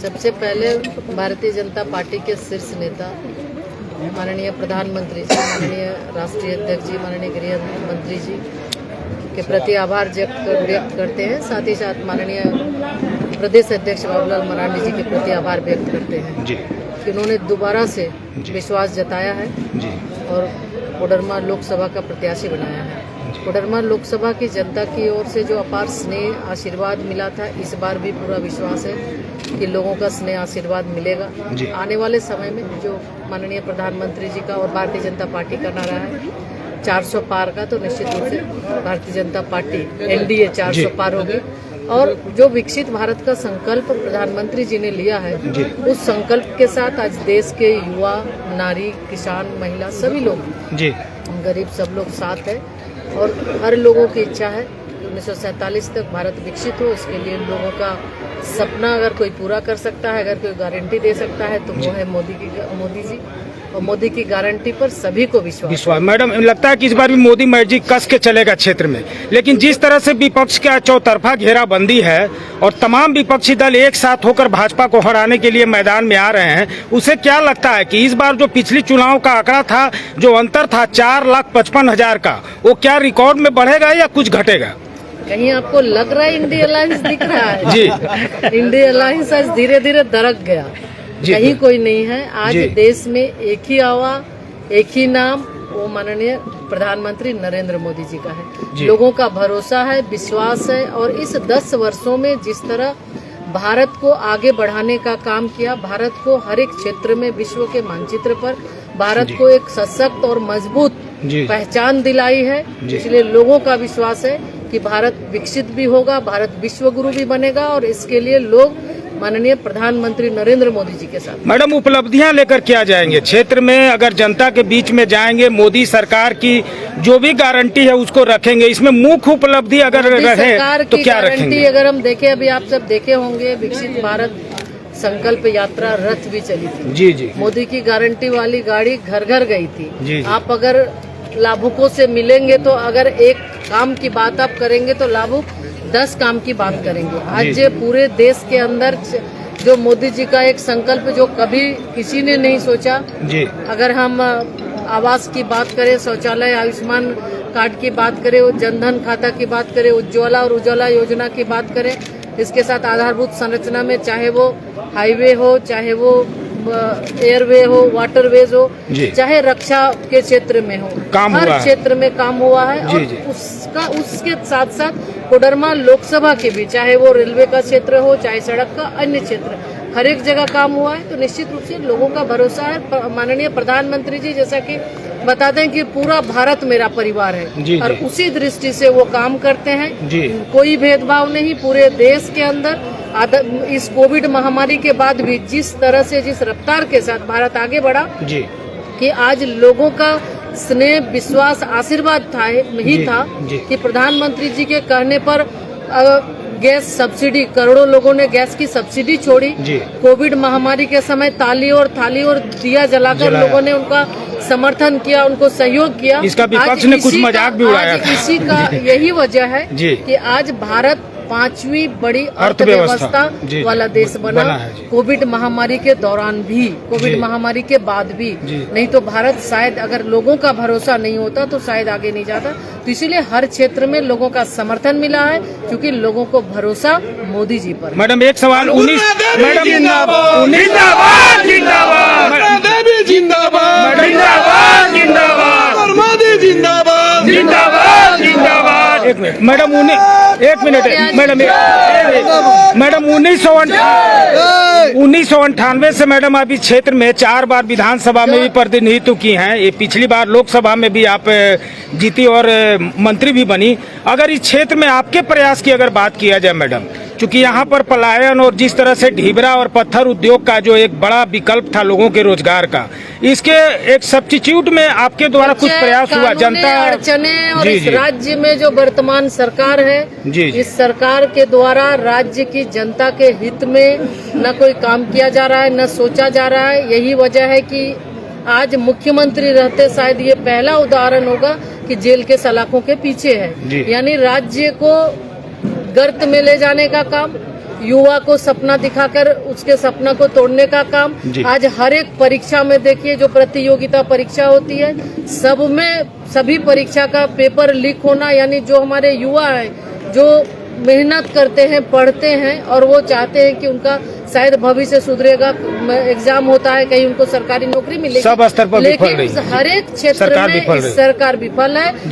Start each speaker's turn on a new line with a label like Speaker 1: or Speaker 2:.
Speaker 1: सबसे पहले भारतीय जनता पार्टी के शीर्ष नेता माननीय प्रधानमंत्री जी, माननीय राष्ट्रीय अध्यक्ष जी, माननीय गृह मंत्री जी के प्रति आभार व्यक्त करते हैं। साथ ही साथ माननीय प्रदेश अध्यक्ष बाबूलाल मरांडी जी के प्रति आभार व्यक्त करते हैं
Speaker 2: जी
Speaker 1: कि उन्होंने दोबारा से विश्वास जताया है
Speaker 2: जी
Speaker 1: और कोडरमा लोकसभा का प्रत्याशी बनाया है। कोडरमा लोकसभा की जनता की ओर से जो अपार स्नेह आशीर्वाद मिला था, इस बार भी पूरा विश्वास है कि लोगों का स्नेह आशीर्वाद मिलेगा। आने वाले समय में जो माननीय प्रधानमंत्री जी का और भारतीय जनता पार्टी का नारा है 400 पार का, तो निश्चित रूप से भारतीय जनता पार्टी एनडीए 400 पार होगी। और जो विकसित भारत का संकल्प प्रधानमंत्री जी ने लिया है, उस संकल्प के साथ आज देश के युवा, नारी, किसान, महिला सभी लोग गरीब सब लोग साथ है और हर लोगों की इच्छा है कि 1947 तक भारत विकसित हो। इसके लिए लोगों का सपना अगर कोई पूरा कर सकता है, अगर कोई गारंटी दे सकता है तो वो है मोदी जी, और मोदी की गारंटी पर सभी को विश्वास।
Speaker 2: मैडम, लगता है कि इस बार भी मोदी मैजिक कस के चलेगा क्षेत्र में, लेकिन जिस तरह से विपक्ष का चौतरफा घेराबंदी है और तमाम विपक्षी दल एक साथ होकर भाजपा को हराने के लिए मैदान में आ रहे हैं, उसे क्या लगता है कि इस बार जो पिछली चुनाव का आंकड़ा था, जो अंतर था 4,55,000 का, वो क्या रिकॉर्ड में बढ़ेगा या कुछ घटेगा?
Speaker 1: कहीं आपको लग रहा है इंडिया अलायंस दिख रहा है? जी, इंडिया अलायंस आज धीरे धीरे दरक गया, कहीं कोई नहीं है। आज देश में एक ही आवा, एक ही नाम, वो माननीय प्रधानमंत्री नरेंद्र मोदी जी का है। लोगों का भरोसा है, विश्वास है और इस 10 वर्षों में जिस तरह भारत को आगे बढ़ाने का काम किया, भारत को हर एक क्षेत्र में विश्व के मानचित्र पर भारत को एक सशक्त और मजबूत पहचान दिलाई है, इसलिए लोगों का विश्वास है कि भारत विकसित भी होगा, भारत विश्व गुरु भी बनेगा और इसके लिए लोग माननीय प्रधानमंत्री नरेंद्र मोदी जी के साथ।
Speaker 2: मैडम, उपलब्धियां लेकर क्या जाएंगे क्षेत्र में? अगर जनता के बीच में जाएंगे, मोदी सरकार की जो भी गारंटी है उसको रखेंगे, इसमें मुख्य उपलब्धि अगर रहे तो क्या रखेंगे?
Speaker 1: अगर हम देखें, अभी आप सब देखे होंगे विकसित भारत संकल्प यात्रा रथ भी चली थी। जी। मोदी की गारंटी वाली गाड़ी घर घर गई थी। आप अगर लाभुकों से मिलेंगे तो अगर एक काम की बात आप करेंगे तो लाभुक 10 काम की बात करेंगे। आज पूरे देश के अंदर जो मोदी जी का एक संकल्प जो कभी किसी ने नहीं सोचा, अगर हम आवास की बात करें, शौचालय, आयुष्मान कार्ड की बात करें, जनधन खाता की बात करें, उज्ज्वला और उज्ज्वला योजना की बात करें, इसके साथ आधारभूत संरचना में चाहे वो हाईवे हो, चाहे वो एयरवे हो, वाटरवेज हो, चाहे रक्षा के क्षेत्र में हो, हर क्षेत्र में काम हुआ है। और उसके साथ साथ कोडरमा लोकसभा के भी, चाहे वो रेलवे का क्षेत्र हो, चाहे सड़क का अन्य क्षेत्र, हर एक जगह काम हुआ है। तो निश्चित रूप से लोगों का भरोसा है। माननीय प्रधानमंत्री जी जैसा कि बताते हैं कि पूरा भारत मेरा परिवार है और उसी दृष्टि से वो काम करते हैं। कोई भेदभाव नहीं, पूरे देश के अंदर इस कोविड महामारी के बाद भी जिस तरह से, जिस रफ्तार के साथ भारत आगे बढ़ा कि आज लोगों का स्नेह, विश्वास, आशीर्वाद था कि प्रधानमंत्री जी के कहने पर गैस सब्सिडी, करोड़ों लोगों ने गैस की सब्सिडी छोड़ी। कोविड महामारी के समय थाली और दिया जलाकर लोगों ने उनका समर्थन किया, उनको सहयोग किया।
Speaker 2: इसका विपक्ष ने कुछ मजाक भी उड़ाया था।
Speaker 1: इसी का यही वजह है कि आज भारत 5वीं बड़ी अर्थव्यवस्था वाला देश बना कोविड महामारी के दौरान भी, कोविड महामारी के बाद भी। नहीं तो भारत शायद, अगर लोगों का भरोसा नहीं होता तो शायद आगे नहीं जाता। तो इसीलिए हर क्षेत्र में लोगों का समर्थन मिला है, क्योंकि लोगों को भरोसा मोदी जी पर।
Speaker 2: मैडम, एक सवाल, 19 मैडम 1998 से मैडम आप इस क्षेत्र में 4 बार विधानसभा में भी प्रतिनिधित्व की हैं। ये पिछली बार लोकसभा में भी आप जीती और मंत्री भी बनी। अगर इस क्षेत्र में आपके प्रयास की अगर बात किया जाए मैडम, चूंकि यहाँ पर पलायन और जिस तरह से ढीबरा और पत्थर उद्योग का जो एक बड़ा विकल्प था लोगों के रोजगार का, इसके एक सब्स्टिट्यूट में आपके द्वारा कुछ प्रयास हुआ? जनता
Speaker 1: अड़चने और इस राज्य में जो वर्तमान सरकार है, इस सरकार के द्वारा राज्य की जनता के हित में न कोई काम किया जा रहा है, न सोचा जा रहा है। यही वजह है कि आज मुख्यमंत्री रहते शायद ये पहला उदाहरण होगा कि जेल के सलाखों के पीछे है। यानी राज्य को गर्त में ले जाने का काम, युवा को सपना दिखाकर उसके सपना को तोड़ने का काम। आज हर एक परीक्षा में देखिए, जो प्रतियोगिता परीक्षा होती है, सब में सभी परीक्षा का पेपर लीक होना, यानी जो हमारे युवा हैं, जो मेहनत करते हैं, पढ़ते हैं और वो चाहते हैं कि उनका शायद भविष्य सुधरेगा, एग्जाम होता है, कहीं उनको सरकारी नौकरी मिलेगी,
Speaker 2: सब स्तर पर विफल रही है।
Speaker 1: लेकिन हर एक क्षेत्र में सरकार विफल है।